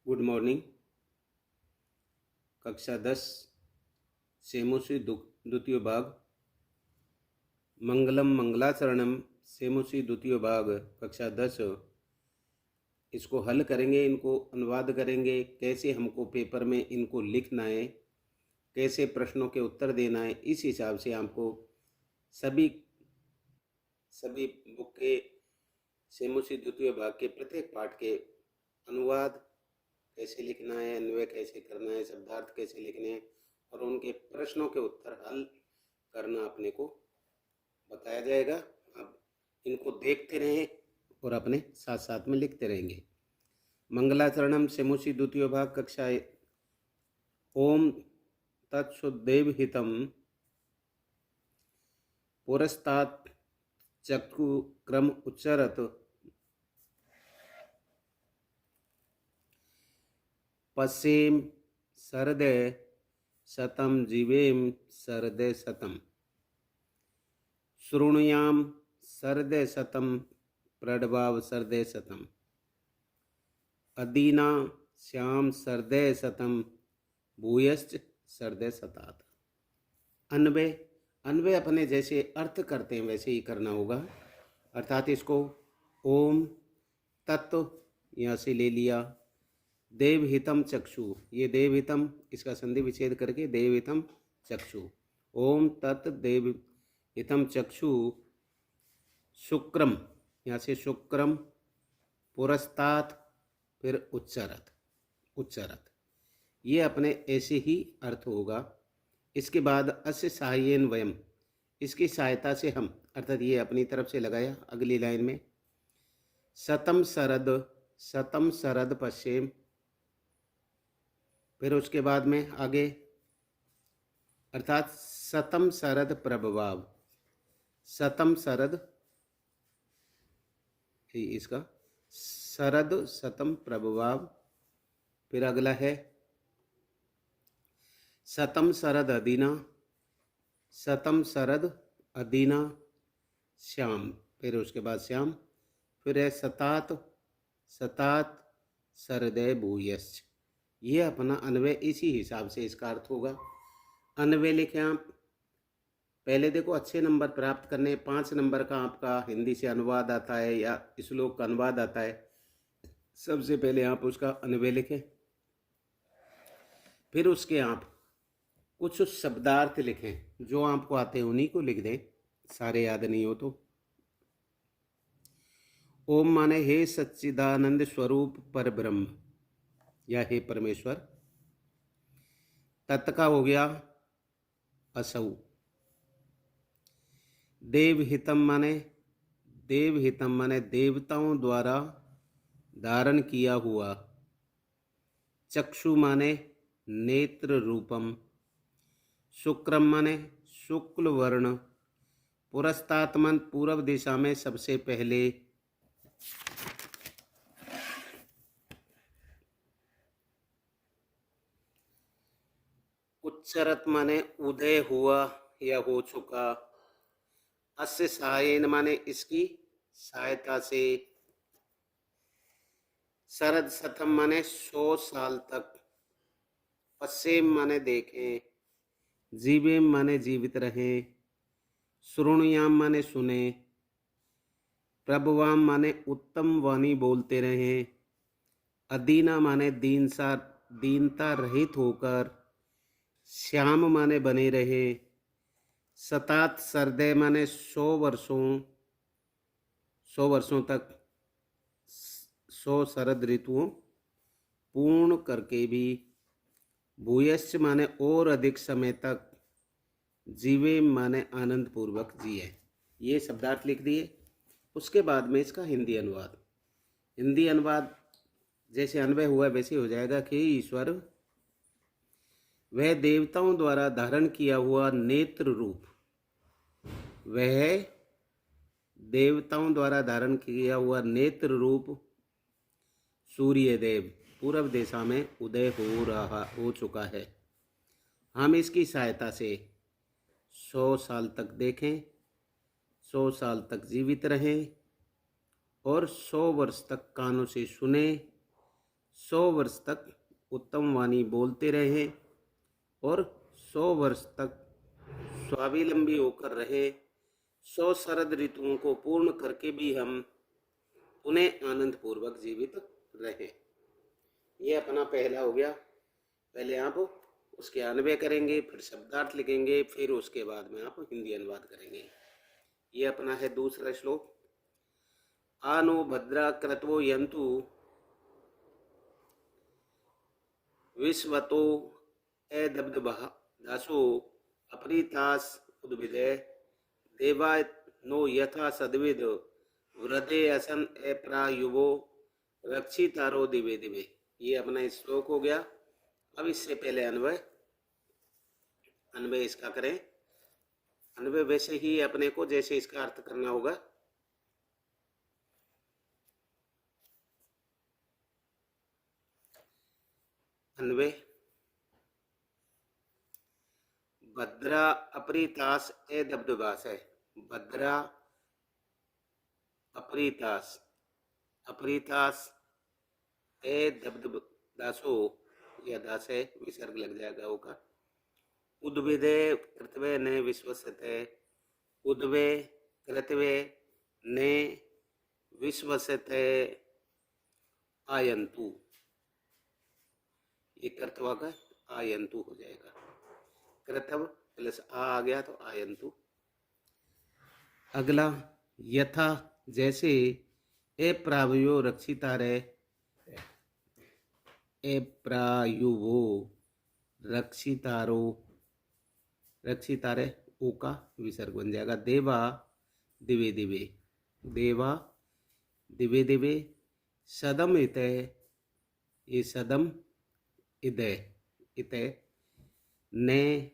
Good morning. कक्षा 10 सेमुसी द्वितीय भाग मंगलम मंगलाचरणम सेमुसी द्वितीय भाग कक्षा 10 इसको हल करेंगे, इनको अनुवाद करेंगे, कैसे हमको पेपर में इनको लिखना है, कैसे प्रश्नों के उत्तर देना है। इस हिसाब से आपको सभी बुक के सेमुसी द्वितीय भाग के प्रत्येक पाठ के अनुवाद कैसे लिखना है, अन्वय कैसे करना है, शब्दार्थ कैसे लिखने हैं और उनके प्रश्नों के उत्तर हल करना अपने को बताया जाएगा। अब इनको देखते रहें और अपने साथ साथ में लिखते रहेंगे। मंगलाचरणम सेमुसी द्वितीय भाग कक्षा ओम तत्सुदेव हितम पुरस्तात् चक्षु क्रम उच्चरत पश्येम सरदे शतम जीवेम सरदे शतम शृणुयाम सरदे शतम प्रडभाव सरदे शतम अदीना श्याम सरदे शतम भूयश्च सरदे शतात। अन्वय अपने जैसे अर्थ करते हैं वैसे ही करना होगा। अर्थात इसको ओम तत्व यहाँ से ले लिया, देवहितम चक्षु, ये देवहितम इसका संधि विच्छेद करके देवहितम चक्षु, ओम तत् देवहितम चक्षु शुक्रम, यहाँ से शुक्रम पुरस्तात फिर उच्चरत, ये अपने ऐसे ही अर्थ होगा। इसके बाद अस्य सहायेन वयम, इसकी सहायता से हम, अर्थात ये अपनी तरफ से लगाया अगली लाइन में, शतम शरद पश्चिम, फिर उसके बाद में आगे अर्थात शतम शरद प्रभवाव, शतम शरद इसका शरद शतम प्रभवाव, फिर अगला है शतम शरद अदीना, शतम शरद अदीना श्याम, फिर उसके बाद श्याम, फिर है शतात शरदय भूयश्च। ये अपना अन्वय इसी हिसाब से इसका अर्थ होगा। अन्वय लिखें आप। पहले देखो अच्छे नंबर प्राप्त करने, 5 नंबर का आपका हिंदी से अनुवाद आता है या श्लोक का अनुवाद आता है, सबसे पहले आप उसका अन्वय लिखें। फिर उसके आप कुछ शब्दार्थ लिखें, जो आपको आते हैं उन्हीं को लिख दें, सारे याद नहीं हो तो। ओम माने हे सच्चिदानंद स्वरूप पर ब्रह्म या हे परमेश्वर। तत् का हो गया असौ। देवहितम माने देवताओं द्वारा धारण किया हुआ। चक्षु माने नेत्र रूपम। शुक्रम माने शुक्ल वर्ण। पुरस्तात्मन पूर्व दिशा में सबसे पहले। उच्चरत माने उदय हुआ या हो चुका। अस्य सहायेन माने इसकी सहायता से। शरद शतम माने 100 साल तक। पश्चिम माने देखें। जीवेम माने जीवित रहें। श्रोणुयाम माने सुने। प्रभुवाम माने उत्तम वाणी बोलते रहें। अदीना माने दीनता रहित होकर। श्याम माने बने रहे। शतात सरदय माने 100 वर्षों तक, 100 शरद ऋतुओं पूर्ण करके भी। भूयश्च माने और अधिक समय तक। जीवे माने आनंद पूर्वक जिए। ये शब्दार्थ लिख दिए। उसके बाद में इसका हिंदी अनुवाद जैसे अन्वय हुआ वैसे हो जाएगा कि ईश्वर वह देवताओं द्वारा धारण किया हुआ नेत्र रूप, वह देवताओं द्वारा धारण किया हुआ नेत्र रूप सूर्यदेव पूर्व दिशा में उदय हो चुका है। हम इसकी सहायता से 100 साल तक देखें, 100 साल तक जीवित रहें और 100 वर्ष तक कानों से सुने, 100 वर्ष तक उत्तम वाणी बोलते रहे और 100 वर्ष तक स्वावलंबी होकर रहे, 100 शरद ऋतुओं को पूर्ण करके भी हम पुनः आनंद पूर्वक जीवित रहे। ये अपना पहला हो गया। पहले आप उसके अन्वय करेंगे, फिर शब्दार्थ लिखेंगे, फिर उसके बाद में आप हिंदी अनुवाद करेंगे। ये अपना है दूसरा श्लोक। आनो भद्रा क्रतवो यंतु विश्वतो एदब्दभः दासो अपरीतास उद्भिदे देवा नो यथा सद्विद वृद्धे असन अप्रायुवो रक्षितारो दिवे दिवे। ये अपना श्लोक हो गया। अब इससे पहले अन्वय इसका करें। अन्वय वैसे ही अपने को जैसे इसका अर्थ करना होगा। अन्वय भद्रा अपरीतास ए दब्दुबास है। भद्रा अपरीतास, अपरीतास ए दब्दुब दासो, यह दास है, विसर्ग लग जाएगा होगा। उद्भिदे कृतवे ने विश्वसते, उद्वे कृतवे ने विश्वसते आयंतु। ये कर्तवा का आयंतु हो जाएगा। कृतव प्लस आ गया तो आयंतु। अगला यथा जैसे ए प्रावयो रक्षिता रे, ए प्रायुवो रक्षितारो, रक्षितारे ओ का विसर्ग बन जाएगा। देवा दिवे दिवे, देवा दिवे दिवे सदम इतय, ये सदम इदय इतय ने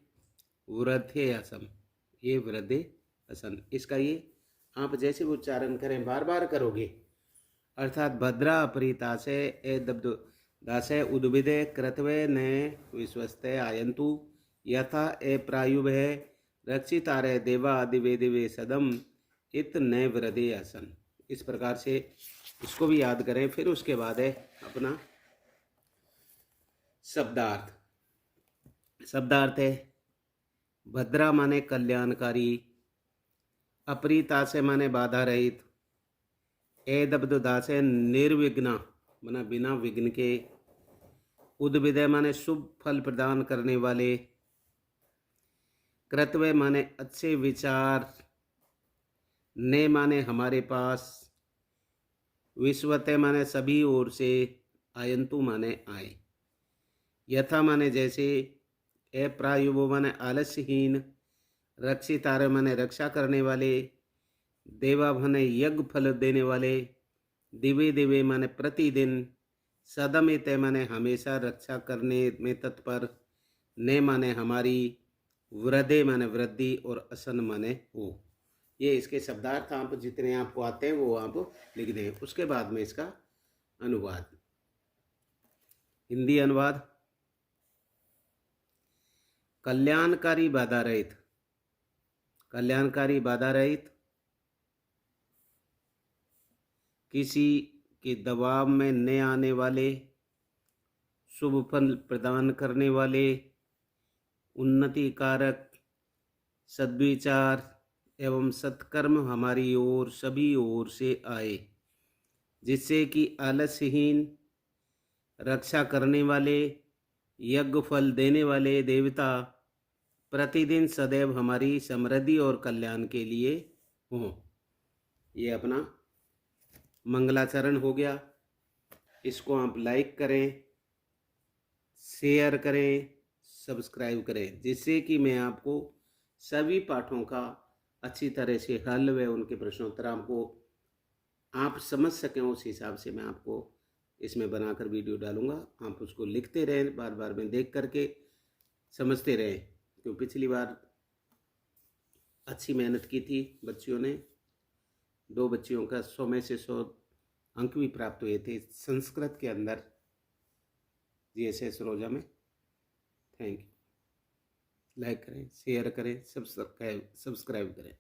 वृद्धे असम, ये वृद्धे असन। इसका ये आप जैसे उच्चारण करें बार बार करोगे, अर्थात भद्रा अपरीता से ए दब्दु दासे उद्भिदे कृतवे ने विश्वस्ते आयंतु यथा ए प्रायुभे रक्षितारे देवा दिवे दिवे सदम इत न वृद्धे असन। इस प्रकार से इसको भी याद करें। फिर उसके बाद है अपना शब्दार्थ। शब्दार्थ है भद्रा माने कल्याणकारी, अपरीता से माने बाधा रहित, ए दब्दुदा से निर्विघ्न माना बिना विघ्न के, उद्भिदय माने शुभ फल प्रदान करने वाले, कृतवे माने अच्छे विचार, ने माने हमारे पास, विश्वते माने सभी ओर से, आयंतु माने आए, यथा माने जैसे, ए प्रायुवो माने आलस्यहीन, रक्षितारे माने रक्षा करने वाले, देवा माने यज्ञ फल देने वाले, दिवे दिवे माने प्रतिदिन, सदमित माने हमेशा रक्षा करने में तत्पर, ने माने हमारी, वृद्धे माने वृद्धि और असन माने हो। ये इसके शब्दार्थ आप जितने आपको आते हैं वो आप लिख दें। उसके बाद में इसका अनुवाद, हिंदी अनुवाद। कल्याणकारी बाधा रहित, कल्याणकारी बाधा रहित, किसी के दबाव में न आने वाले, शुभ फल प्रदान करने वाले, उन्नति कारक, सद्विचार एवं सत्कर्म हमारी ओर सभी ओर से आए, जिससे कि आलस्यहीन, रक्षा करने वाले, यज्ञ फल देने वाले देवता प्रतिदिन सदैव हमारी समृद्धि और कल्याण के लिए हों। ये अपना मंगलाचरण हो गया। इसको आप लाइक करें, शेयर करें, सब्सक्राइब करें, जिससे कि मैं आपको सभी पाठों का अच्छी तरह से हल व उनके प्रश्नोत्तर आपको आप समझ सकें। उस हिसाब से मैं आपको इसमें बनाकर वीडियो डालूंगा। आप उसको लिखते रहें, बार बार में देख करके समझते रहें। क्योंकि पिछली बार अच्छी मेहनत की थी बच्चियों ने, 2 बच्चियों का 100 में से 100 अंक भी प्राप्त हुए थे संस्कृत के अंदर GSS रोजा में। Thank you. लाइक करें, शेयर करें, सब्सक्राइब करें।